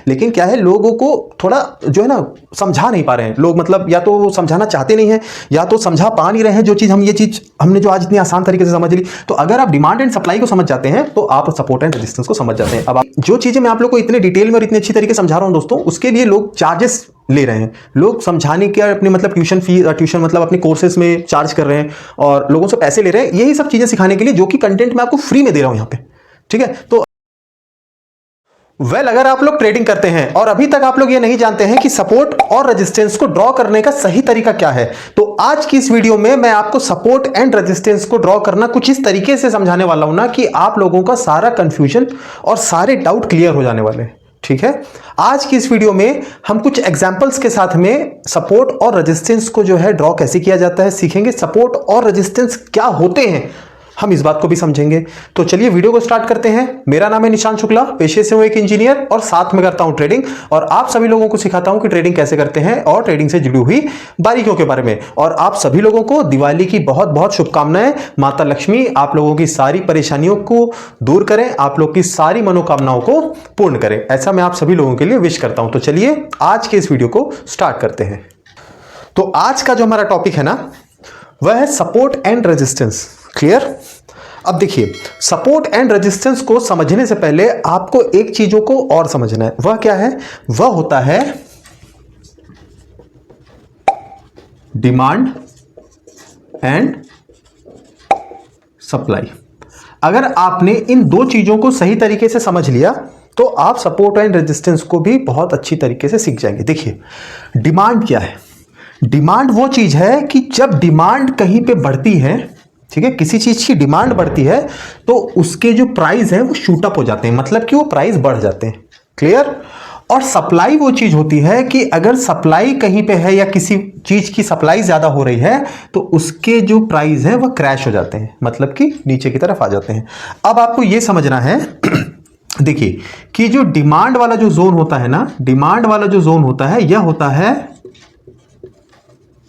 लेकिन क्या है, लोगों को थोड़ा जो है ना समझा नहीं पा रहे हैं लोग, मतलब या तो समझाना चाहते नहीं है या तो समझा पा नहीं रहे हैं। जो चीज़ हम, ये चीज़ हमने जो आज इतनी आसान तरीके से समझ ली, तो अगर आप डिमांड एंड सप्लाई को समझ जाते हैं तो आप सपोर्ट एंड रेजिस्टेंस को समझ जाते हैं। अब जो चीज़ें मैं आप लोग को इतने डिटेल में और इतनी अच्छी तरीके से समझा रहा हूँ दोस्तों, उसके लिए लोग चार्जेस ले रहे हैं। लोग समझाने के अपने मतलब ट्यूशन मतलब अपने कोर्सेज में चार्ज कर रहे हैं और लोगों से पैसे ले रहे हैं, यही सब चीजें सिखाने के लिए, जो कि कंटेंट मैं आपको फ्री में दे रहा हूं यहां पे। ठीक है, तो अगर आप लोग ट्रेडिंग करते हैं और अभी तक आप लोग ये नहीं जानते हैं कि सपोर्ट और रेजिस्टेंस को ड्रॉ करने का सही तरीका क्या है, तो आज की इस वीडियो में मैं आपको सपोर्ट एंड रेजिस्टेंस को ड्रॉ करना कुछ इस तरीके से समझाने वाला हूं ना कि आप लोगों का सारा कंफ्यूजन और सारे डाउट क्लियर हो जाने वाले हैं। ठीक है, आज की इस वीडियो में हम कुछ एग्जांपल्स के साथ में सपोर्ट और रेजिस्टेंस को जो है ड्रॉ कैसे किया जाता है सीखेंगे। सपोर्ट और रेजिस्टेंस क्या होते हैं हम इस बात को भी समझेंगे। तो चलिए वीडियो को स्टार्ट करते हैं। मेरा नाम है निशांत शुक्ला, पेशे से हूं एक इंजीनियर और साथ में करता हूं ट्रेडिंग, और आप सभी लोगों को सिखाता हूं कि ट्रेडिंग कैसे करते हैं और ट्रेडिंग से जुड़ी हुई बारीकियों के बारे में। और आप सभी लोगों को दिवाली की बहुत बहुत शुभकामनाएं। माता लक्ष्मी आप लोगों की सारी परेशानियों को दूर करें, आप लोग की सारी मनोकामनाओं को पूर्ण करें, ऐसा मैं आप सभी लोगों के लिए विश करता हूं। तो चलिए आज के इस वीडियो को स्टार्ट करते हैं। तो आज का जो हमारा टॉपिक है ना, वह है सपोर्ट एंड रेजिस्टेंस। क्लियर? अब देखिए, सपोर्ट एंड रेजिस्टेंस को समझने से पहले आपको एक चीजों को और समझना है। वह क्या है? वह होता है डिमांड एंड सप्लाई। अगर आपने इन दो चीजों को सही तरीके से समझ लिया तो आप सपोर्ट एंड रेजिस्टेंस को भी बहुत अच्छी तरीके से सीख जाएंगे। देखिए, डिमांड क्या है? डिमांड वो चीज है कि जब डिमांड कहीं पे बढ़ती है, ठीक है, किसी चीज की डिमांड बढ़ती है तो उसके जो प्राइस है वो शूट अप हो जाते हैं, मतलब कि वो प्राइस बढ़ जाते हैं। क्लियर? और सप्लाई वो चीज होती है कि अगर सप्लाई कहीं पे है या किसी चीज की सप्लाई ज्यादा हो रही है तो उसके जो प्राइस है वह क्रैश हो जाते हैं, मतलब कि नीचे की तरफ आ जाते हैं। अब आपको यह समझना है देखिए कि जो डिमांड वाला जो जोन होता है ना, डिमांड वाला जो जोन होता है यह होता है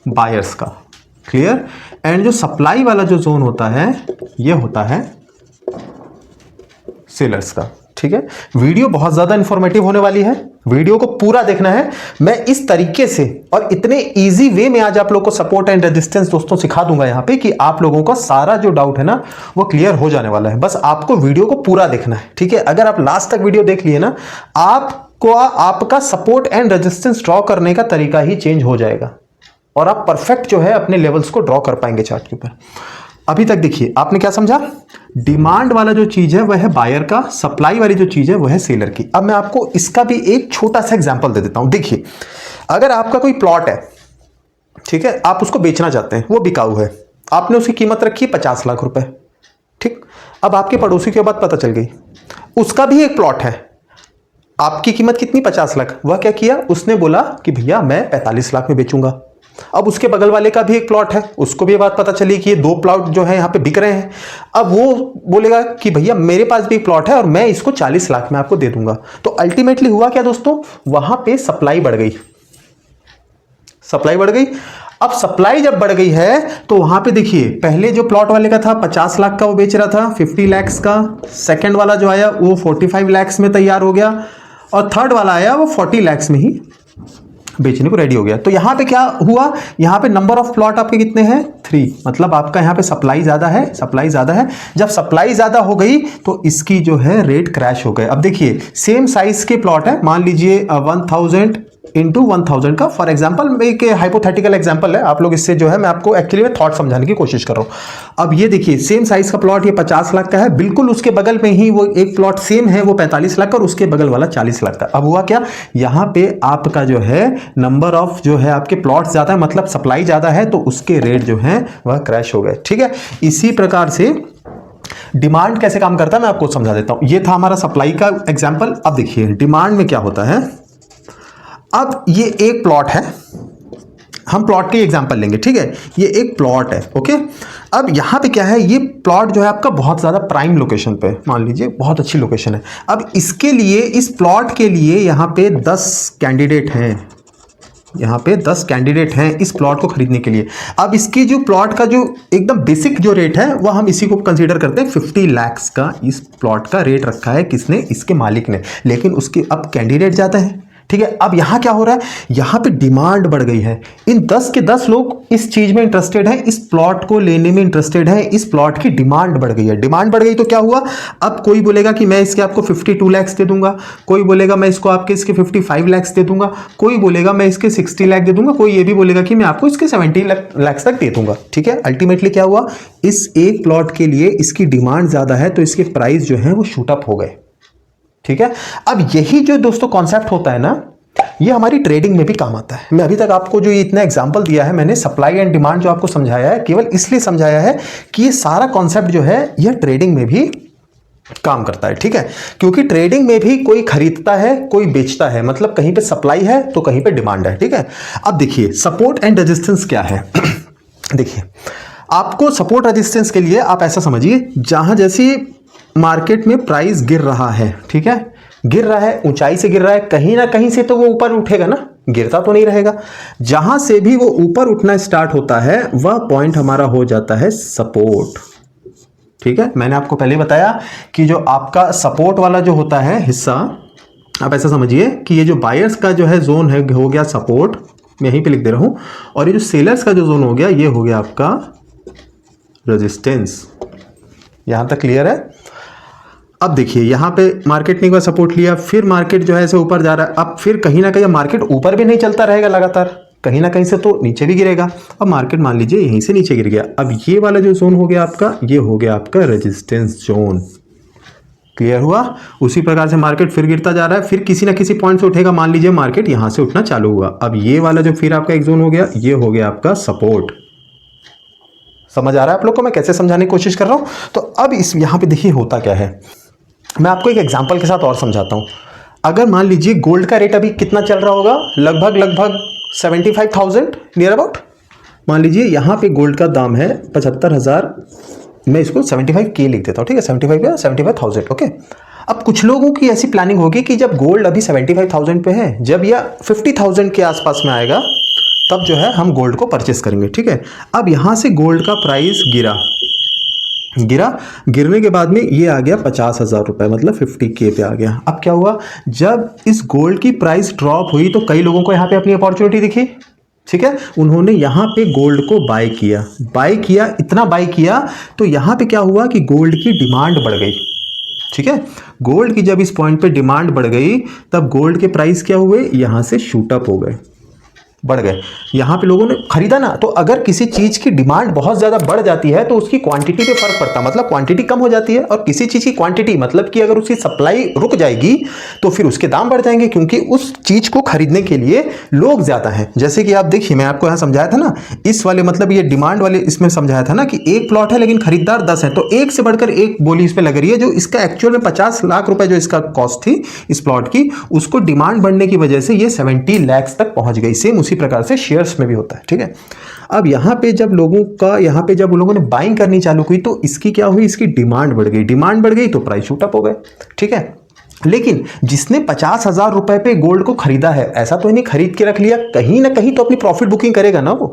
बायर्स का। क्लियर? एंड जो सप्लाई वाला जो जोन होता है यह होता है सेलर्स का। ठीक है, वीडियो बहुत ज्यादा इंफॉर्मेटिव होने वाली है, वीडियो को पूरा देखना है। मैं इस तरीके से और इतने इजी वे में आज आप लोग को सपोर्ट एंड रेजिस्टेंस दोस्तों सिखा दूंगा यहां पे कि आप लोगों का सारा जो डाउट है ना वो क्लियर हो जाने वाला है। बस आपको वीडियो को पूरा देखना है। ठीक है, अगर आप लास्ट तक वीडियो देख लिए ना, आपको आपका सपोर्ट एंड रेजिस्टेंस ड्रॉ करने का तरीका ही चेंज हो जाएगा और आप परफेक्ट जो है अपने लेवल्स को ड्रॉ कर पाएंगे चार्ट के ऊपर। अभी तक देखिए आपने क्या समझा? डिमांड वाला जो चीज है वह है बायर का, सप्लाई वाली जो चीज है वह है सेलर की। अब मैं आपको इसका भी एक छोटा सा एग्जांपल दे देता हूं। देखिए, अगर आपका कोई प्लॉट है, ठीक है, आप उसको बेचना चाहते हैं, वो बिकाऊ है, आपने उसकी कीमत रखी 50 लाख रुपए। ठीक, अब आपके पड़ोसी की बात पता चल गई, उसका भी एक प्लॉट है, आपकी कीमत कितनी? 50 लाख। वह क्या किया? उसने बोला कि भैया मैं 45 लाख में बेचूंगा। अब उसके बगल वाले का भी एक प्लॉट है, उसको भी ये बात पता चली कि ये दो प्लॉट जो है यहां पे बिक रहे हैं। अब वो बोलेगा कि भैया मेरे पास भी एक प्लॉट है और मैं इसको 40 लाख में आपको दे दूंगा। तो अल्टीमेटली हुआ क्या दोस्तों? वहां पे सप्लाई बढ़ गई, सप्लाई बढ़ गई। अब सप्लाई जब बढ़ गई है तो वहां पे देखिए, पहले जो प्लॉट वाले का था 50 लाख का वो बेच रहा था 50 लाख का, सेकंड वाला जो आया वो 45 लाख में तैयार हो गया और थर्ड वाला आया वो 40 लाख में ही बेचने को रेडी हो गया। तो यहां पे क्या हुआ? यहां पे नंबर ऑफ प्लॉट आपके कितने हैं? 3, मतलब आपका यहां पे सप्लाई ज्यादा है, सप्लाई ज्यादा है। जब सप्लाई ज्यादा हो गई तो इसकी जो है रेट क्रैश हो गए। अब देखिए, सेम साइज के प्लॉट है, मान लीजिए 1000 इंटू 1000 का, फॉर एग्जाम्पल एक हाइपोथेटिकल एग्जाम्पल है, आप लोग इससे जो है मैं आपको एक्चुअली में थॉट समझाने की कोशिश कर रहा हूं। अब ये देखिए, सेम साइज का प्लॉट ये 50 लाख का है, बिल्कुल उसके बगल में ही वो एक प्लॉट सेम है वो 45 लाख का और उसके बगल वाला 40 लाख का। अब हुआ क्या? यहां पे आपका जो है नंबर ऑफ जो है आपके प्लॉट ज्यादा है, मतलब सप्लाई ज्यादा है, तो उसके रेट जो है वह क्रैश हो गए। ठीक है, इसी प्रकार से डिमांड कैसे काम करता है मैं आपको समझा देता हूं। ये था हमारा सप्लाई का एग्जाम्पल। अब देखिए डिमांड में क्या होता है। अब ये एक प्लॉट है, हम प्लॉट की एग्जांपल लेंगे। ठीक है, ये एक प्लॉट है। ओके, अब यहां पे क्या है, ये प्लॉट जो है आपका बहुत ज्यादा प्राइम लोकेशन पे, मान लीजिए बहुत अच्छी लोकेशन है। अब इसके लिए, इस प्लॉट के लिए यहां पे 10 कैंडिडेट हैं, यहाँ पे 10 कैंडिडेट हैं इस प्लॉट को खरीदने के लिए। अब इसकी जो प्लॉट का जो एकदम बेसिक जो रेट है वह हम इसी को कंसीडर करते हैं 50 लाख का इस प्लॉट का रेट रखा है किसने, इसके मालिक ने। लेकिन उसके अब कैंडिडेट ज़्यादा है, ठीक है। अब यहाँ क्या हो रहा है, यहाँ पे डिमांड बढ़ गई है। इन 10 के 10 लोग इस चीज में इंटरेस्टेड हैं, इस प्लॉट को लेने में इंटरेस्टेड हैं, इस प्लॉट की डिमांड बढ़ गई है। डिमांड बढ़ गई तो क्या हुआ, अब कोई बोलेगा कि मैं इसके आपको 52 लाख दे दूंगा, कोई बोलेगा मैं इसको आपके इसके 55 लाख दे दूंगा, कोई बोलेगा मैं इसके 60 लाख दे दूंगा, कोई ये भी बोलेगा कि मैं आपको इसके 70 लाख तक दे दूंगा, ठीक है। अल्टीमेटली क्या हुआ, इस एक प्लॉट के लिए इसकी डिमांड ज्यादा है तो इसके प्राइस जो है वो शूट अप हो गए, ठीक है। अब यही जो दोस्तों कॉन्सेप्ट होता है ना, ये हमारी ट्रेडिंग में भी काम आता है। मैं अभी तक आपको जो इतना एग्जांपल दिया है, मैंने सप्लाई एंड डिमांड जो आपको समझाया है, केवल इसलिए समझाया है कि ये सारा कॉन्सेप्ट जो है यह ट्रेडिंग में भी काम करता है, ठीक है। क्योंकि ट्रेडिंग में भी कोई खरीदता है कोई बेचता है, मतलब कहीं पे सप्लाई है तो कहीं पे डिमांड है, ठीक है। अब देखिए सपोर्ट एंड रेजिस्टेंस क्या है। देखिए आपको सपोर्ट रेजिस्टेंस के लिए आप ऐसा समझिए, जहां जैसी मार्केट में प्राइस गिर रहा है, ठीक है, गिर रहा है, ऊंचाई से गिर रहा है, कहीं ना कहीं से तो वो ऊपर उठेगा ना, गिरता तो नहीं रहेगा। जहां से भी वो ऊपर उठना स्टार्ट होता है वह पॉइंट हमारा हो जाता है सपोर्ट, ठीक है। मैंने आपको पहले बताया कि जो आपका सपोर्ट वाला जो होता है हिस्सा, आप ऐसा समझिए कि ये जो बायर्स का जो है जोन है हो गया सपोर्ट, मैं यहीं पे लिख दे रहा हूं, और ये जो सेलर्स का जो जोन हो गया ये हो गया आपका रेजिस्टेंस। यहां तक क्लियर है। अब देखिए यहाँ पे मार्केट ने एक बार सपोर्ट लिया, फिर मार्केट जो है ऐसे ऊपर जा रहा है। अब फिर कहीं ना कहीं मार्केट ऊपर भी नहीं चलता रहेगा लगातार, कहीं ना कहीं से तो नीचे भी गिरेगा। अब मार्केट मान लीजिए यहीं से नीचे गिर गया, अब ये वाला जो जोन हो गया आपका, ये हो गया आपका रेजिस्टेंस जोन। क्लियर हुआ। उसी प्रकार से मार्केट फिर गिरता जा रहा है, फिर किसी ना किसी पॉइंट से उठेगा, मान लीजिए मार्केट यहां से उठना चालू हुआ। अब ये वाला जो फिर आपका एक जोन हो गया, ये हो गया आपका सपोर्ट। समझ आ रहा है आप लोग को मैं कैसे समझाने की कोशिश कर रहा हूं। तो अब इस यहां पे देखिए होता क्या है, मैं आपको एक एग्जांपल के साथ और समझाता हूं। अगर मान लीजिए गोल्ड का रेट अभी कितना चल रहा होगा, लगभग 75,000 नियर अबाउट। मान लीजिए यहां पे गोल्ड का दाम है 75,000, मैं इसको 75K लिख देता हूं, ठीक है, 75 या 75,000, ओके। अब कुछ लोगों की ऐसी प्लानिंग होगी कि जब गोल्ड अभी 75,000 पे है, जब यह 50,000 के आसपास में आएगा तब जो है हम गोल्ड को परचेस करेंगे, ठीक है। अब यहां से गोल्ड का प्राइस गिरने के बाद में ये आ गया 50,000 रुपए, मतलब 50K पे आ गया। अब क्या हुआ, जब इस गोल्ड की प्राइस ड्रॉप हुई तो कई लोगों को यहाँ पे अपनी अपॉर्चुनिटी दिखी, ठीक है। उन्होंने यहाँ पे गोल्ड को बाय किया, इतना बाय किया तो यहाँ पे क्या हुआ कि गोल्ड की डिमांड बढ़ गई, ठीक है। गोल्ड की जब इस पॉइंट पे डिमांड बढ़ गई तब गोल्ड के प्राइस क्या हुए, यहां से शूट अप हो गए, बढ़ गए। यहां पे लोगों ने खरीदा ना, तो अगर किसी चीज की डिमांड बहुत ज्यादा बढ़ जाती है तो उसकी क्वांटिटी पे फर्क पड़ता है, मतलब क्वांटिटी कम हो जाती है। और किसी चीज की क्वांटिटी मतलब कि अगर उसकी सप्लाई रुक जाएगी तो फिर उसके दाम बढ़ जाएंगे, क्योंकि उस चीज को खरीदने के लिए लोग ज्यादा हैं। जैसे कि आप देखिए, मैं आपको यहां समझाया था ना, इस वाले मतलब ये डिमांड वाले इसमें समझाया था ना कि एक प्लॉट है लेकिन खरीदार 10 है, तो एक से बढ़कर एक बोली इस पे लग रही है। जो इसका एक्चुअल में 50 लाख रुपए जो इसका कॉस्ट थी इस प्लॉट की, उसको डिमांड बढ़ने की वजह से ये 70 लाख तक पहुंच गई। सेम उसी प्रकार से शेयर्स में भी होता है, ठीक है। अब यहां पे जब लोगों ने बाइंग करनी चालू की तो इसकी क्या हुई, इसकी डिमांड बढ़ गई तो प्राइस शूट अप हो गए, ठीक है। लेकिन जिसने 50,000 रुपए पे गोल्ड को खरीदा है, ऐसा तो नहीं खरीद के रख लिया, कहीं ना कहीं तो अपनी प्रॉफिट बुकिंग करेगा ना, वो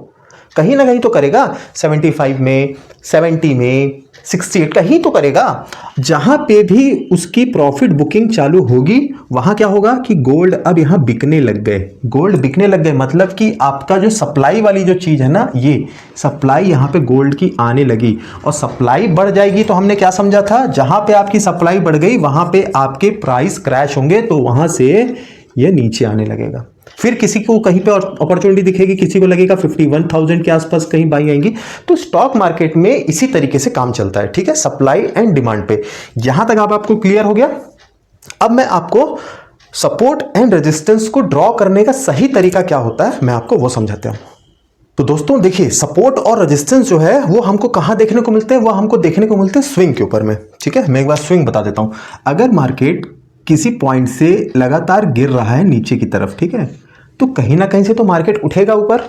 कहीं ना कहीं तो करेगा, 75 में, 70 में, 68 कहीं तो करेगा। जहां पे भी उसकी प्रॉफिट बुकिंग चालू होगी वहां क्या होगा कि गोल्ड अब यहां बिकने लग गए, मतलब कि आपका जो सप्लाई वाली जो चीज है ना, ये सप्लाई यहां पे गोल्ड की आने लगी। और सप्लाई बढ़ जाएगी तो हमने क्या समझा था, जहां पे आपकी सप्लाई बढ़ गई वहां पे आपके प्राइस क्रैश होंगे, तो वहां से ये नीचे आने लगेगा। फिर किसी को कहीं पे अपॉर्चुनिटी दिखेगी, किसी को लगेगा 51,000 के आसपास कहीं बाई आएंगी। तो स्टॉक मार्केट में इसी तरीके से काम चलता है, ठीक है, सप्लाई एंड डिमांड पे। यहां तक आपको क्लियर हो गया। अब मैं आपको सपोर्ट एंड रेजिस्टेंस को ड्रॉ करने का सही तरीका क्या होता है मैं आपको वो समझाता हूं। तो दोस्तों देखिए, सपोर्ट और रेजिस्टेंस जो है वो हमको कहां देखने को मिलते हैं, वो हमको देखने को मिलते हैं स्विंग के ऊपर में, ठीक है। मैं एक बार स्विंग बता देता हूं। अगर मार्केट किसी पॉइंट से लगातार गिर रहा है नीचे की तरफ, ठीक है, तो कहीं ना कहीं से तो मार्केट उठेगा ऊपर,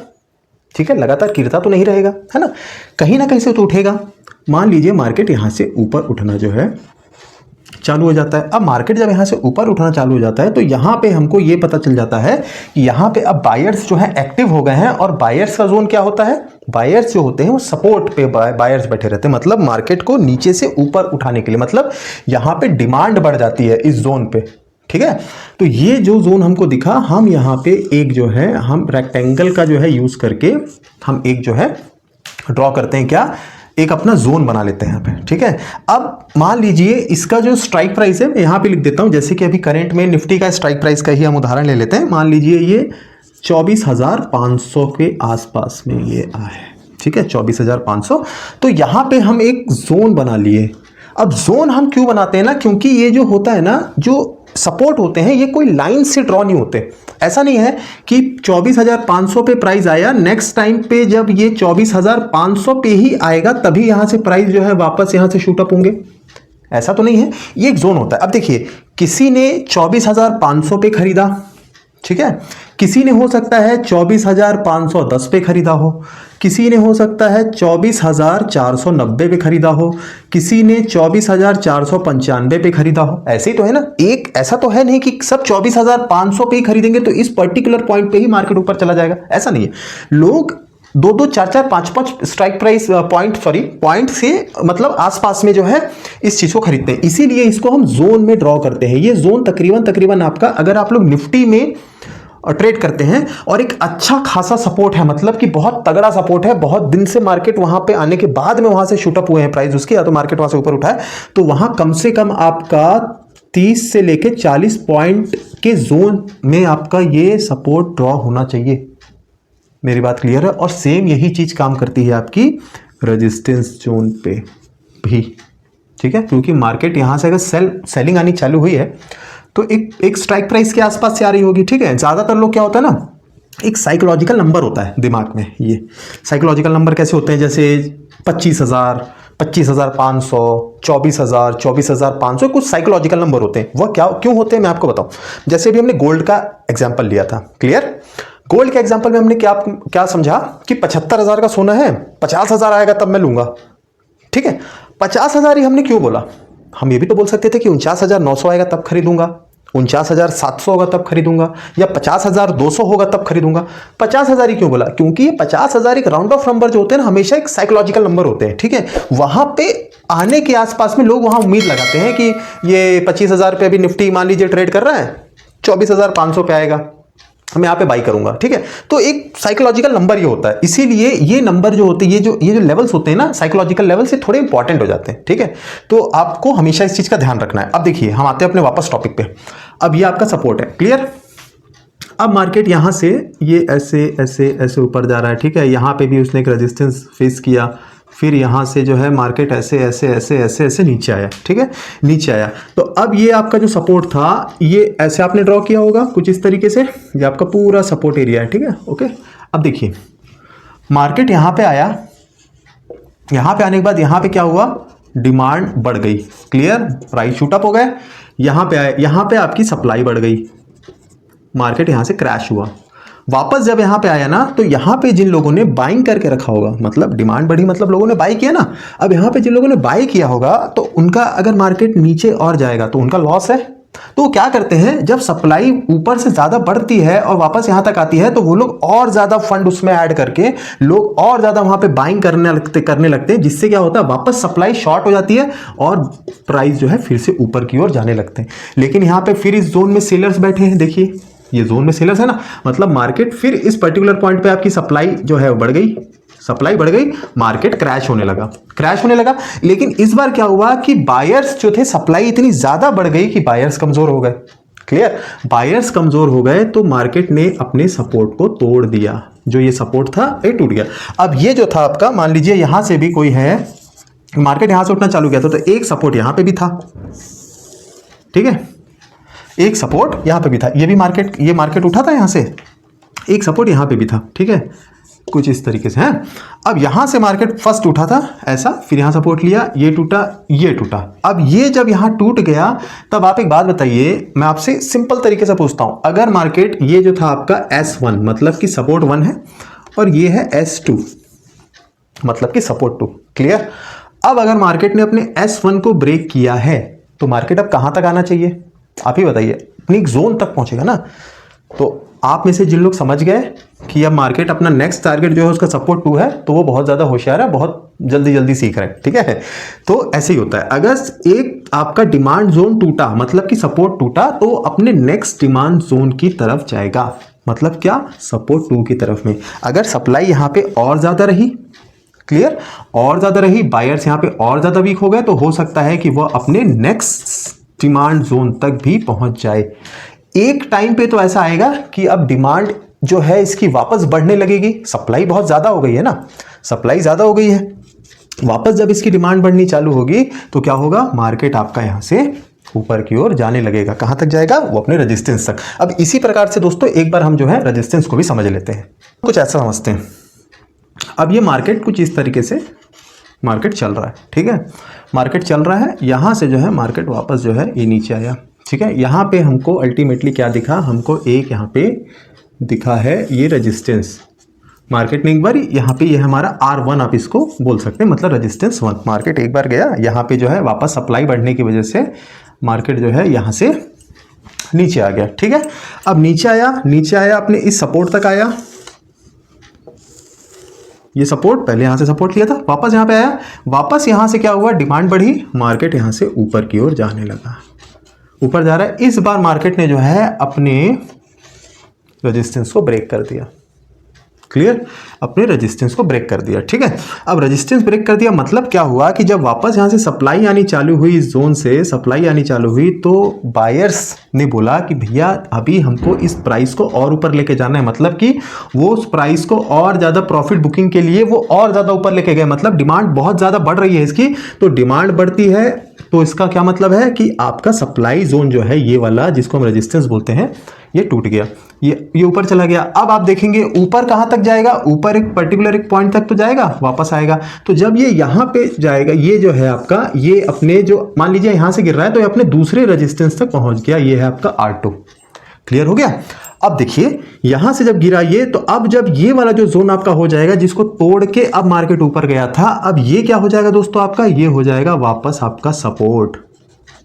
ठीक है, लगातार गिरता तो नहीं रहेगा, है ना, कहीं ना कहीं से तो उठेगा। मान लीजिए मार्केट यहां से ऊपर उठना जो है चालू हो जाता है। अब मार्केट जब यहाँ से ऊपर उठना चालू हो जाता है तो यहाँ पे हमको ये पता चल जाता है कि यहाँ पे अब बायर्स जो है एक्टिव हो गए हैं, और बायर्स का जोन क्या होता है, बायर्स जो होते हैं वो सपोर्ट पे बायर्स बैठे रहते हैं, मतलब मार्केट को नीचे से ऊपर उठाने के लिए, मतलब यहाँ पे डिमांड बढ़ जाती है इस जोन पे, ठीक है। तो ये जो जोन हमको दिखा, हम यहाँ पे एक जो है हम रेक्टेंगल का जो है यूज करके हम एक जो है ड्रॉ करते हैं, क्या, एक अपना जोन बना लेते हैं यहाँ पे, ठीक है। अब मान लीजिए इसका जो स्ट्राइक प्राइस है, मैं यहाँ पे लिख देता हूँ, जैसे कि अभी करंट में निफ्टी का स्ट्राइक प्राइस का ही हम उदाहरण ले लेते हैं। मान लीजिए ये 24,500 के आसपास में ये आए, ठीक है, 24,500। तो यहाँ पे हम एक जोन बना लिए। अब जोन हम क्यों बनाते हैं ना, क्योंकि ये जो होता है ना, जो सपोर्ट होते हैं ये कोई लाइन से ड्रॉ नहीं होते। ऐसा नहीं है कि 24,500 पे प्राइस आया, नेक्स्ट टाइम पे जब ये 24,500 पे ही आएगा तभी यहां से प्राइस जो है वापस यहां से शूट अप होंगे, ऐसा तो नहीं है। ये एक जोन होता है। अब देखिए, किसी ने 24,500 पे खरीदा, ठीक है, किसी ने हो सकता है 24,510 पे खरीदा हो, किसी ने हो सकता है 24,490 पे खरीदा हो, किसी ने 24,495 पे खरीदा हो। ऐसे ही तो है ना, एक ऐसा तो है नहीं कि सब 24,500 पे ही खरीदेंगे तो इस पर्टिकुलर पॉइंट पे ही मार्केट ऊपर चला जाएगा, ऐसा नहीं है। लोग 2-2, 4-4, 5-5 स्ट्राइक प्राइस पॉइंट से मतलब आसपास में जो है इस चीज को खरीदते हैं, इसीलिए इसको हम जोन में ड्रॉ करते हैं। ये जोन तकरीबन आपका, अगर आप लोग निफ्टी में ट्रेड करते हैं और एक अच्छा खासा सपोर्ट है, मतलब कि बहुत तगड़ा सपोर्ट है, बहुत दिन से मार्केट वहां पे आने के बाद में वहां से शूट अप हुए हैं प्राइस उसके, या तो मार्केट वहां से ऊपर उठा है, तो वहां कम से कम आपका 30 से लेके 40 पॉइंट के जोन में आपका ये सपोर्ट ड्रॉ होना चाहिए। मेरी बात क्लियर है। और सेम यही चीज काम करती है आपकी रेजिस्टेंस जोन पे भी, ठीक है, क्योंकि मार्केट यहां से अगर सेलिंग आनी चालू हुई है तो एक स्ट्राइक प्राइस के आसपास से आ रही होगी, ठीक है। ज्यादातर लोग क्या होता है ना, एक साइकोलॉजिकल नंबर होता है दिमाग में। ये साइकोलॉजिकल नंबर कैसे होते हैं, जैसे 25,000, 25,500, 24,000, 24,500, कुछ साइकोलॉजिकल नंबर होते हैं। वह क्या क्यों होते हैं मैं आपको बताऊं। जैसे अभी हमने गोल्ड का एग्जाम्पल लिया था, क्लियर। गोल्ड के एग्जाम्पल में हमने क्या समझा कि 75,000 का सोना है, 50,000 आएगा तब मैं लूंगा, ठीक है। 50,000 ही हमने क्यों बोला, हम ये भी तो बोल सकते थे कि 49,900 आएगा तब खरीदूंगा, 49,700 होगा तब खरीदूंगा, या 50,200 होगा तब खरीदूंगा। 50,000 ही क्यों बोला, क्योंकि ये 50,000 एक राउंड ऑफ नंबर जो होते हैं ना, हमेशा एक साइकोलॉजिकल नंबर होते हैं, ठीक है। वहां पे आने के आसपास में लोग वहां उम्मीद लगाते हैं कि ये 25,000 पे अभी निफ्टी मान लीजिए ट्रेड कर रहा है, 24,500 पे आएगा, मैं यहाँ पे बाई करूंगा, ठीक है। तो एक साइकोलॉजिकल नंबर ये होता है, इसीलिए ये नंबर जो होते हैं, ये जो लेवल्स होते हैं ना, साइकोलॉजिकल लेवल से थोड़े इंपॉर्टेंट हो जाते हैं, ठीक है। तो आपको हमेशा इस चीज का ध्यान रखना है। अब देखिए, हम आते हैं अपने वापस टॉपिक पे। अब ये आपका सपोर्ट है, क्लियर। अब मार्केट यहां से ये ऐसे ऐसे ऐसे ऊपर जा रहा है, ठीक है। यहां पे भी उसने एक रेजिस्टेंस फेस किया, फिर यहां से जो है मार्केट ऐसे ऐसे ऐसे ऐसे ऐसे नीचे आया, ठीक है, नीचे आया। तो अब ये आपका जो सपोर्ट था, ये ऐसे आपने ड्रॉ किया होगा कुछ इस तरीके से, ये आपका पूरा सपोर्ट एरिया है, ठीक है, ओके। अब देखिए, मार्केट यहां पे आया, यहां पे आने के बाद यहां पे क्या हुआ, डिमांड बढ़ गई, क्लियर, प्राइस शूट अप हो गए, यहां पे आए, यहां पे आपकी सप्लाई बढ़ गई, मार्केट यहां से क्रैश हुआ। वापस जब यहां पे आया ना, तो यहां पे जिन लोगों ने बाइंग करके रखा होगा, मतलब डिमांड बढ़ी मतलब लोगों ने बाई किया ना, अब यहां पे जिन लोगों ने बाई किया होगा तो उनका अगर मार्केट नीचे और जाएगा तो उनका लॉस है। तो वो क्या करते हैं, जब सप्लाई ऊपर से ज्यादा बढ़ती है और वापस यहां तक आती है तो वो लोग और ज्यादा फंड उसमें ऐड करके लोग और ज्यादा वहां पे बाइंग करने लगते हैं, जिससे क्या होता है, वापस सप्लाई शॉर्ट हो जाती है और प्राइस जो है फिर से ऊपर की ओर जाने लगते हैं। लेकिन यहां पे फिर इस जोन में सेलर्स बैठे हैं, देखिए ये जोन में सेलर्स है ना, मतलब मार्केट फिर इस पर्टिकुलर पॉइंट पे आपकी सप्लाई जो है बढ़ गई, सप्लाई बढ़ गई, मार्केट क्रैश होने लगा। लेकिन इस बार क्या हुआ कि बायर्स जो थे, सप्लाई इतनी ज्यादा बढ़ गई कि बायर्स कमजोर हो गए, क्लियर। बायर्स कमजोर हो गए तो मार्केट ने अपने सपोर्ट को तोड़ दिया, जो ये सपोर्ट था ये टूट गया। अब ये जो था आपका, मान लीजिए यहां से भी कोई है, मार्केट यहां से उठना चालू किया तो एक सपोर्ट यहां पे भी था, ठीक है, एक सपोर्ट यहां पे भी था, ये मार्केट उठा था यहां से, एक सपोर्ट यहां पे भी था, ठीक है, कुछ इस तरीके से है। अब यहां से मार्केट फर्स्ट उठा था ऐसा, फिर यहां सपोर्ट लिया, ये टूटा, ये टूटा। अब ये जब यहां टूट गया, तब आप एक बात बताइए, मैं आपसे सिंपल तरीके से पूछता हूं, अगर मार्केट ये जो था आपका S1 मतलब कि सपोर्ट 1 है, और ये है S2 मतलब कि सपोर्ट 2, क्लियर। अब अगर मार्केट ने अपने S1 को ब्रेक किया है, तो मार्केट अब कहाँ तक आना चाहिए आप ही बताइए, अपनी एक जोन तक पहुंचेगा ना। तो आप में से जिन लोग समझ गए कि अब मार्केट अपना नेक्स्ट टारगेट जो है उसका सपोर्ट 2 है, तो वो बहुत ज़्यादा होशियार है, बहुत जल्दी जल्दी सीख रहे हैं, ठीक है। तो ऐसे ही होता है, अगर एक आपका डिमांड जोन टूटा मतलब कि सपोर्ट टूटा, तो अपने नेक्स्ट डिमांड जोन की तरफ जाएगा, मतलब क्या, सपोर्ट 2 की तरफ में। अगर सप्लाई यहाँ पे और ज़्यादा रही, क्लियर, और ज़्यादा रही, बायर्स यहाँ पे और ज़्यादा वीक हो गए, तो हो सकता है कि वह अपने नेक्स्ट डिमांड जोन तक भी पहुंच जाए। एक टाइम पे तो ऐसा आएगा कि अब डिमांड जो है इसकी वापस बढ़ने लगेगी, सप्लाई बहुत ज़्यादा हो गई है ना, सप्लाई ज़्यादा हो गई है, वापस जब इसकी डिमांड बढ़नी चालू होगी तो क्या होगा, मार्केट आपका यहाँ से ऊपर की ओर जाने लगेगा। कहाँ तक जाएगा, वो अपने रेजिस्टेंस तक। अब इसी प्रकार से दोस्तों एक बार हम जो है रेजिस्टेंस को भी समझ लेते हैं, कुछ ऐसा समझते हैं। अब ये मार्केट कुछ इस तरीके से मार्केट चल रहा है, ठीक है, मार्केट चल रहा है, यहाँ से जो है मार्केट वापस जो है ये नीचे आया, ठीक है। यहाँ पे हमको अल्टीमेटली क्या दिखा, हमको एक यहाँ पे दिखा है ये रेजिस्टेंस, मार्केट ने एक बार यहाँ पे ये हमारा R1 आप इसको बोल सकते हैं, मतलब रेजिस्टेंस 1। मार्केट एक बार गया यहाँ पे जो है वापस सप्लाई बढ़ने की वजह से मार्केट जो है यहाँ से नीचे आ गया, ठीक है। अब नीचे आया अपने इस सपोर्ट तक आया, ये सपोर्ट, पहले यहाँ से सपोर्ट लिया था, वापस यहाँ पे आया, वापस यहाँ से क्या हुआ, डिमांड बढ़ी, मार्केट यहाँ से ऊपर की ओर जाने लगा, ऊपर जा रहा है। इस बार मार्केट ने जो है अपने रेजिस्टेंस को ब्रेक कर दिया, क्लियर, अपने रेजिस्टेंस को ब्रेक कर दिया, ठीक है। अब रेजिस्टेंस ब्रेक कर दिया मतलब क्या हुआ कि जब वापस यहाँ से सप्लाई आनी चालू हुई, इस जोन से सप्लाई आनी चालू हुई, तो बायर्स ने बोला कि भैया अभी हमको इस प्राइस को और ऊपर लेके जाना है, मतलब कि वो उस प्राइस को और ज़्यादा प्रॉफिट बुकिंग के लिए वो और ज़्यादा ऊपर लेके गए, मतलब डिमांड बहुत ज़्यादा बढ़ रही है इसकी। तो डिमांड बढ़ती है तो इसका क्या मतलब है कि आपका सप्लाई जोन जो है ये वाला जिसको हम रेजिस्टेंस बोलते हैं, ये टूट गया, ये ऊपर चला गया। अब आप देखेंगे ऊपर कहां तक जाएगा, ऊपर एक पर्टिकुलर एक पॉइंट तक तो जाएगा, वापस आएगा। तो जब ये यहां पे जाएगा, ये जो है आपका, ये अपने जो मान लीजिए यहां से गिर रहा है तो ये अपने दूसरे रेजिस्टेंस तक पहुंच गया, ये है आपका R2, क्लियर हो गया। अब देखिए यहां से जब गिरा ये, तो अब जब ये वाला जो जोन आपका हो जाएगा जिसको तोड़ के अब मार्केट ऊपर गया था, अब ये क्या हो जाएगा दोस्तों, आपका ये हो जाएगा वापस आपका सपोर्ट,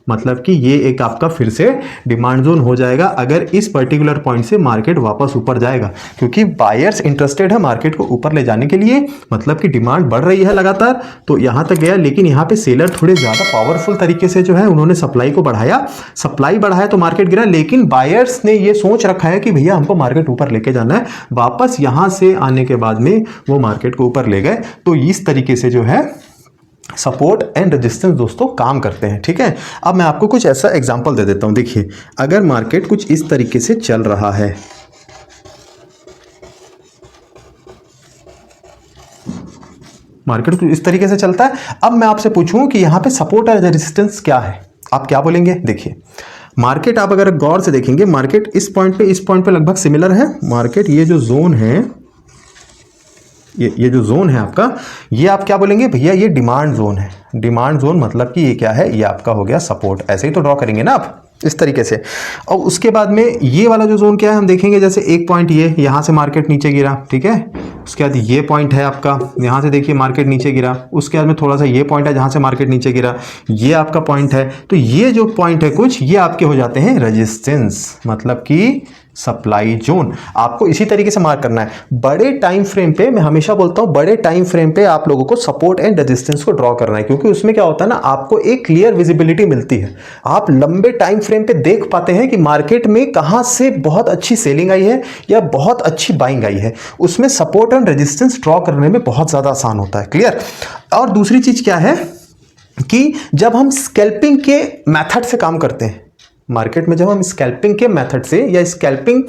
मतलब कि ये एक आपका फिर से डिमांड जोन हो जाएगा अगर इस पर्टिकुलर पॉइंट से मार्केट वापस ऊपर जाएगा, क्योंकि बायर्स इंटरेस्टेड है मार्केट को ऊपर ले जाने के लिए, मतलब कि डिमांड बढ़ रही है लगातार, तो यहां तक गया। लेकिन यहां पे सेलर थोड़े ज्यादा पावरफुल तरीके से जो है उन्होंने सप्लाई को बढ़ाया, सप्लाई बढ़ाया तो मार्केट गिरा। लेकिन बायर्स ने ये सोच रखा है कि भैया हमको मार्केट ऊपर लेके जाना है, वापस यहां से आने के बाद में वो मार्केट को ऊपर ले गए। तो इस तरीके से जो है सपोर्ट एंड रेजिस्टेंस दोस्तों काम करते हैं, ठीक है। अब मैं आपको कुछ ऐसा एग्जांपल दे देता हूं। देखिए अगर मार्केट कुछ इस तरीके से चल रहा है, मार्केट कुछ इस तरीके से चलता है, अब मैं आपसे पूछूं कि यहां पे सपोर्ट और रेजिस्टेंस क्या है, आप क्या बोलेंगे। देखिए मार्केट आप अगर गौर से देखेंगे, मार्केट इस पॉइंट पे लगभग सिमिलर है। मार्केट ये जो जोन है, ये जो जोन है आपका, ये आप क्या बोलेंगे भैया, ये डिमांड जोन है। डिमांड जोन मतलब कि ये क्या है, ये आपका हो गया सपोर्ट। ऐसे ही तो ड्रॉ करेंगे ना आप इस तरीके से। और उसके बाद में ये वाला जो जोन क्या है, हम देखेंगे जैसे एक पॉइंट ये यहाँ से मार्केट नीचे गिरा, ठीक है। उसके बाद ये पॉइंट है आपका, यहाँ से देखिए मार्केट नीचे गिरा। उसके बाद में थोड़ा सा ये पॉइंट है जहाँ से मार्केट नीचे गिरा, ये आपका पॉइंट है। तो ये जो पॉइंट है कुछ, ये आपके हो जाते हैं रेजिस्टेंस, मतलब कि सप्लाई जोन। आपको इसी तरीके से मार्क करना है। बड़े टाइम फ्रेम पे, मैं हमेशा बोलता हूं बड़े टाइम फ्रेम पे आप लोगों को सपोर्ट एंड रेजिस्टेंस को ड्रॉ करना है, क्योंकि उसमें क्या होता है ना, आपको एक क्लियर विजिबिलिटी मिलती है। आप लंबे टाइम फ्रेम पे देख पाते हैं कि मार्केट में कहां से बहुत अच्छी सेलिंग आई है या बहुत अच्छी बाइंग आई है। उसमें सपोर्ट एंड रेजिस्टेंस ड्रॉ करने में बहुत ज्यादा आसान होता है, क्लियर। और दूसरी चीज क्या है कि जब हम स्कैल्पिंग के मेथड से काम करते हैं मार्केट में, जब हम स्कैल्पिंग के मेथड से या स्कैल्पिंग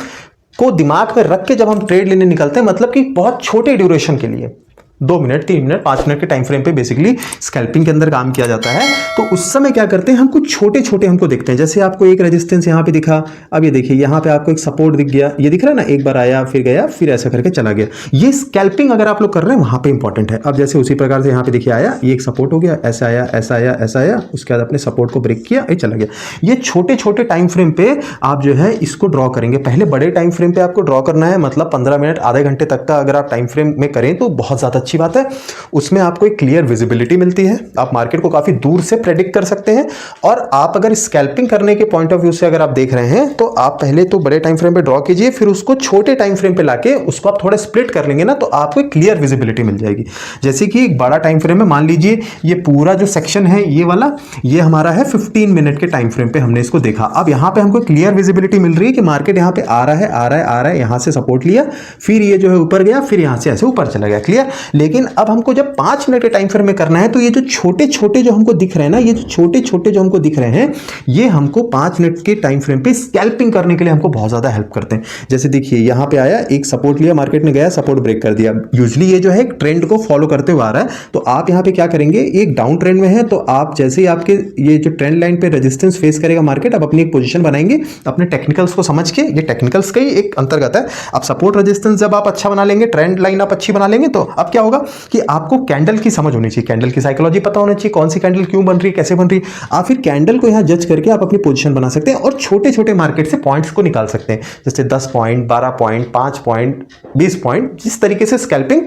को दिमाग में रख के जब हम ट्रेड लेने निकलते हैं, मतलब कि बहुत छोटे ड्यूरेशन के लिए, 2 मिनट 3 मिनट 5 मिनट के टाइम फ्रेम पे बेसिकली स्कैल्पिंग के अंदर काम किया जाता है। तो उस समय क्या करते हैं हम, कुछ छोटे छोटे हमको देखते हैं। जैसे आपको एक रेजिस्टेंस यहाँ पे दिखा, अब ये देखिए यहाँ पे आपको एक सपोर्ट दिख गया, ये दिख रहा है ना, एक बार आया फिर गया फिर ऐसा करके चला गया। ये स्कैल्पिंग अगर आप लोग कर रहे हैं वहां पे इंपॉर्टेंट है। अब जैसे उसी प्रकार से यहाँ पे देखिए आया, ये एक सपोर्ट हो गया, ऐसा आया ऐसा आया ऐसा आया, उसके बाद अपने सपोर्ट को ब्रेक किया, ये चला गया। ये छोटे छोटे टाइम फ्रेम पे आप जो है इसको ड्रॉ करेंगे। पहले बड़े टाइम फ्रेम पे आपको ड्रॉ करना है, मतलब 15 मिनट आधे घंटे तक का अगर आप टाइम फ्रेम में करें तो बहुत ज्यादा अच्छी बात है। उसमें आपको एक क्लियर विजिबिलिटी मिलती है, आप मार्केट को काफी दूर से प्रेडिक्ट कर सकते हैं। और आप अगर स्कैल्पिंग करने के पॉइंट ऑफ व्यू से अगर आप देख रहे हैं तो आप पहले तो बड़े टाइम फ्रेम पे ड्रॉ कीजिए, फिर उसको छोटे टाइम फ्रेम पे लाके उसको आप थोड़ा स्प्लिट कर लेंगे ना, तो आपको एक क्लियर विजिबिलिटी मिल जाएगी। जैसे कि एक बड़ा टाइम फ्रेम है, मान लीजिए ये पूरा जो सेक्शन है ये वाला, ये हमारा है 15 मिनट के टाइम फ्रेम पे हमने इसको देखा। अब यहाँ पे हमको क्लियर विजिबिलिटी मिल रही है कि मार्केट यहाँ पे आ रहा है आ रहा है आ रहा है, यहाँ से सपोर्ट लिया, फिर ये जो है ऊपर गया, फिर यहाँ से ऐसे ऊपर चला गया, क्लियर। लेकिन अब हमको जब 5 मिनट के टाइम फ्रेम में करना है तो ये जो छोटे छोटे जो हमको दिख रहे हैं ना, ये जो छोटे छोटे जो हमको दिख रहे हैं, ये हमको 5 मिनट के टाइम फ्रेम पे स्कैल्पिंग करने के लिए हमको बहुत ज्यादा हेल्प करते हैं। जैसे देखिए यहाँ पे आया, एक सपोर्ट लिया, मार्केट में गया, सपोर्ट ब्रेक कर दिया। यूजुअली ये जो है ट्रेंड को फॉलो करते हुए आ रहा है, तो आप यहाँ पे क्या करेंगे, एक डाउन ट्रेंड में है तो आप जैसे ही आपके ये जो ट्रेंड लाइन पे रेजिस्टेंस फेस करेगा मार्केट, आप अपनी एक पोजीशन बनाएंगे अपने टेक्निकल्स को समझ के। ये टेक्निकल्स का ही एक अंतर्गत है। अब सपोर्ट रेजिस्टेंस जब आप अच्छा बना लेंगे, ट्रेंड लाइन आप अच्छी बना लेंगे, तो अब क्या होगा कि आपको कैंडल की समझ होनी चाहिए, कैंडल की साइकोलॉजी पता होनी चाहिए, कौन सी कैंडल क्यों बन रही है, कैसे बन रही है। आप फिर कैंडल को यहाँ जज करके आप अपनी पोजीशन बना सकते हैं और छोटे छोटे मार्केट से पॉइंट्स को निकाल सकते हैं, जैसे 10 पॉइंट, 12 पॉइंट, 5 पॉइंट, 20 पॉइंट, जिस तरीके से स्कैल्पिंग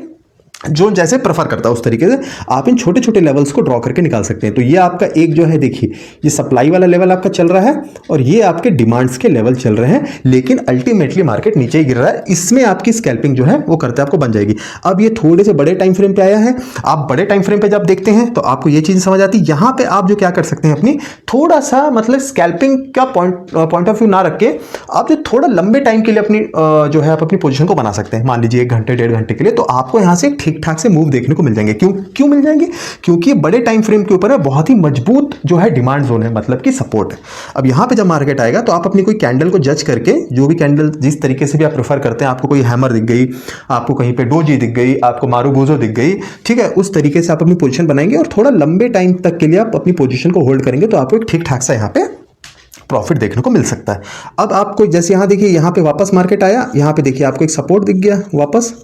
जो जैसे प्रेफर करता है उस तरीके से आप इन छोटे छोटे लेवल्स को ड्रॉ करके निकाल सकते हैं। तो ये आपका एक जो है, देखिए ये सप्लाई वाला लेवल आपका चल रहा है और ये आपके डिमांड्स के लेवल चल रहे हैं, लेकिन अल्टीमेटली मार्केट नीचे ही गिर रहा है। इसमें आपकी स्कैल्पिंग जो है वो करते आपको बन जाएगी। अब ये थोड़े से बड़े टाइम फ्रेम पे आया है, आप बड़े टाइम फ्रेम पे जब देखते हैं तो आपको ये चीज समझ आती है। यहाँ पे आप जो क्या कर सकते हैं, अपनी थोड़ा सा मतलब स्कैल्पिंग का पॉइंट ऑफ व्यू ना रख के आप जो थोड़ा लंबे टाइम के लिए अपनी जो है आप अपनी पोजीशन को बना सकते हैं। मान लीजिए 1 घंटे 1.5 घंटे के लिए, तो आपको यहाँ से ठीक ठाक से मूव देखने को मिल जाएंगे। क्यों मिल जाएंगे? क्योंकि बड़े टाइम फ्रेम के ऊपर है बहुत ही मजबूत जो है डिमांड जोन है, मतलब कि सपोर्ट है। अब यहां पे जब मार्केट आएगा तो आप अपनी कोई कैंडल को जज करके, जो भी कैंडल जिस तरीके से भी आप प्रेफर करते हैं, आपको कोई हैमर दिख गई, आपको कहीं पे डोजी दिख गई, आपको मारूबोजो दिख गई, ठीक है, उस तरीके से आप अपनी पोजीशन बनाएंगे और थोड़ा लंबे टाइम तक के लिए आप अपनी पोजीशन को होल्ड करेंगे, तो आपको एक ठीक ठाक सा यहाँ पे प्रॉफिट देखने को मिल सकता है। अब आपको जैसे यहाँ देखिए, यहाँ पे वापस मार्केट आया, यहाँ पे देखिए आपको एक सपोर्ट दिख गया वापस।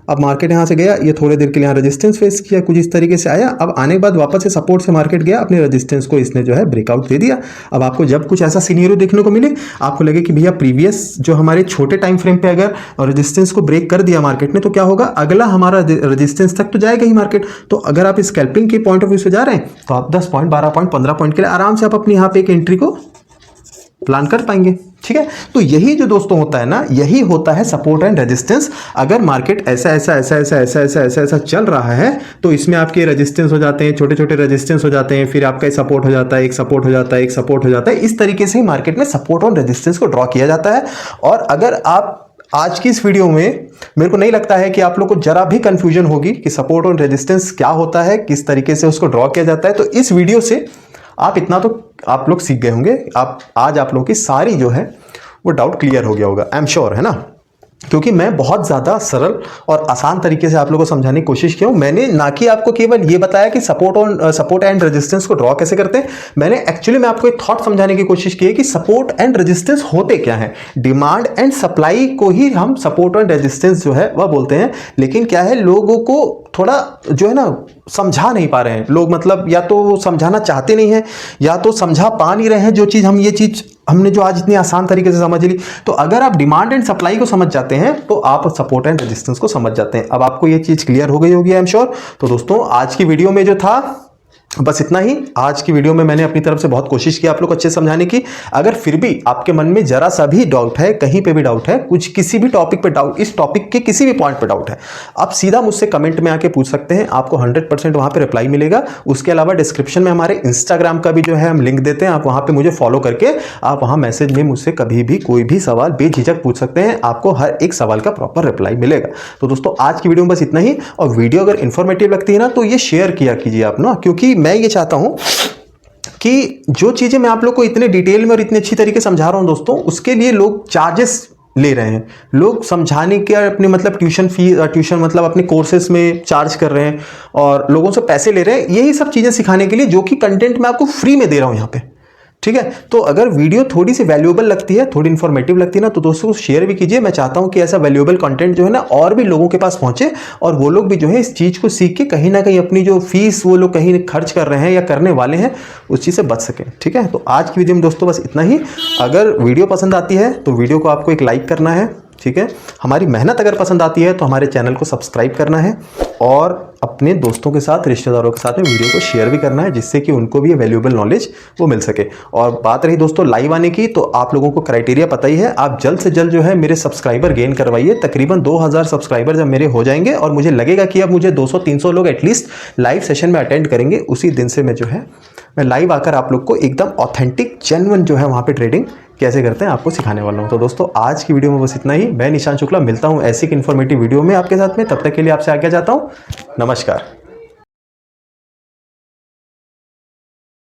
अब मार्केट यहाँ से गया, ये थोड़े देर के लिए यहाँ रेजिस्टेंस फेस किया, कुछ इस तरीके से आया। अब आने के बाद वापस से सपोर्ट से मार्केट गया, अपने रेजिस्टेंस को इसने जो है ब्रेकआउट दे दिया। अब आपको जब कुछ ऐसा सिनेरियो देखने को मिले, आपको लगे कि भैया प्रीवियस जो हमारे छोटे टाइम फ्रेम पे अगर रेजिस्टेंस को ब्रेक कर दिया मार्केट ने, तो क्या होगा, अगला हमारा रेजिस्टेंस तक तो जाएगा ही मार्केट। तो अगर आप स्कैल्पिंग के पॉइंट ऑफ व्यू से जा रहे हैं तो आप 10 पॉइंट, 12 पॉइंट, 15 पॉइंट के लिए आराम से आप अपनी यहाँ पे एक एंट्री को प्लान कर पाएंगे, ठीक है। तो यही जो दोस्तों होता है ना, यही होता है सपोर्ट एंड रेजिस्टेंस। अगर मार्केट ऐसा ऐसा ऐसा ऐसा ऐसा ऐसा ऐसा ऐसा चल रहा है तो इसमें आपके रेजिस्टेंस हो जाते हैं, छोटे छोटे रेजिस्टेंस हो जाते हैं, फिर आपका सपोर्ट हो जाता है, एक सपोर्ट हो जाता है, एक सपोर्ट हो जाता है। इस तरीके से ही मार्केट में सपोर्ट और रेजिस्टेंस को ड्रॉ किया जाता है। और अगर आप आज की इस वीडियो में, मेरे को नहीं लगता है कि आप लोग को जरा भी कंफ्यूजन होगी कि सपोर्ट और रेजिस्टेंस क्या होता है, किस तरीके से उसको ड्रॉ किया जाता है। तो इस वीडियो से आप इतना तो आप लोग सीख गए होंगे। आज आप लोगों की सारी जो है वो डाउट क्लियर हो गया होगा, आई एम श्योर, है ना। क्योंकि मैं बहुत ज़्यादा सरल और आसान तरीके से आप लोगों को समझाने की कोशिश किया हूँ। मैंने ना कि आपको केवल ये बताया कि सपोर्ट एंड रेजिस्टेंस को ड्रॉ कैसे करते हैं, मैंने एक्चुअली में आपको एक थॉट समझाने की कोशिश की है कि सपोर्ट एंड रेजिस्टेंस होते क्या है। डिमांड एंड सप्लाई को ही हम सपोर्ट एंड रेजिस्टेंस जो है वह बोलते हैं। लेकिन क्या है, लोगों को थोड़ा जो है ना समझा नहीं पा रहे हैं लोग, मतलब या तो समझाना चाहते नहीं है या तो समझा पा नहीं रहे हैं जो चीज़ हम, ये चीज़ हमने जो आज इतनी आसान तरीके से समझ ली। तो अगर आप डिमांड एंड सप्लाई को समझ जाते हैं तो आप सपोर्ट एंड रेजिस्टेंस को समझ जाते हैं। अब आपको ये चीज़ क्लियर हो गई होगी, आई एम श्योर। तो दोस्तों आज की वीडियो में जो था बस इतना ही। आज की वीडियो में मैंने अपनी तरफ से बहुत कोशिश की आप लोग अच्छे समझाने की। अगर फिर भी आपके मन में जरा सा भी डाउट है, कहीं पे भी डाउट है, कुछ किसी भी टॉपिक पे डाउट, इस टॉपिक के किसी भी पॉइंट पे डाउट है, आप सीधा मुझसे कमेंट में आके पूछ सकते हैं। आपको 100% वहां पे रिप्लाई मिलेगा। उसके अलावा डिस्क्रिप्शन में हमारे इंस्टाग्राम का भी जो है हम लिंक देते हैं, आप वहां पे मुझे फॉलो करके आप वहां मैसेज में मुझसे कभी भी कोई भी सवाल बेझिझक पूछ सकते हैं। आपको हर एक सवाल का प्रॉपर रिप्लाई मिलेगा। तो दोस्तों आज की वीडियो में बस इतना ही। और वीडियो अगर इंफॉर्मेटिव लगती है ना तो ये शेयर किया कीजिए आप ना, क्योंकि मैं ये चाहता हूं कि जो चीजें मैं आप लोग को इतने डिटेल में और इतने अच्छी तरीके समझा रहा हूं दोस्तों, उसके लिए लोग चार्जेस ले रहे हैं। लोग समझाने के अपने मतलब ट्यूशन मतलब अपने कोर्सेज में चार्ज कर रहे हैं और लोगों से पैसे ले रहे हैं यही सब चीजें सिखाने के लिए, जो कि कंटेंट मैं आपको फ्री में दे रहा हूं यहाँ पे, ठीक है। तो अगर वीडियो थोड़ी सी वैल्यूएबल लगती है, थोड़ी इन्फॉर्मेटिव लगती है ना, तो दोस्तों शेयर भी कीजिए। मैं चाहता हूं कि ऐसा वैल्यूएबल कंटेंट जो है ना और भी लोगों के पास पहुंचे और वो लोग भी जो है इस चीज को सीख के कहीं ना कहीं अपनी जो फीस वो लोग कहीं खर्च कर रहे हैं या करने वाले हैं उस चीज से बच सके, ठीक है। तो आज की वीडियो में दोस्तों बस इतना ही। अगर वीडियो पसंद आती है तो वीडियो को आपको एक लाइक करना है, ठीक है। हमारी मेहनत अगर पसंद आती है तो हमारे चैनल को सब्सक्राइब करना है और अपने दोस्तों के साथ, रिश्तेदारों के साथ में वीडियो को शेयर भी करना है, जिससे कि उनको भी ये वैल्यूएबल नॉलेज वो मिल सके। और बात रही दोस्तों लाइव आने की, तो आप लोगों को क्राइटेरिया पता ही है, आप जल्द से जल्द जो है मेरे सब्सक्राइबर गेन करवाइए। तकरीबन 2000 सब्सक्राइबर जब मेरे हो जाएंगे और मुझे लगेगा कि अब मुझे 200-300 लोग एटलीस्ट लाइव सेशन में अटेंड करेंगे, उसी दिन से मैं जो है मैं लाइव आकर आप लोग को एकदम ऑथेंटिक जेन्युइन जो है वहाँ पे ट्रेडिंग कैसे करते हैं आपको सिखाने वाला हूँ। तो दोस्तों आज की वीडियो में बस इतना ही। मैं निशांत शुक्ला मिलता हूँ ऐसी एक इन्फॉर्मेटिव वीडियो में आपके साथ में। तब तक के लिए आपसे आज्ञा चाहता हूँ। नमस्कार।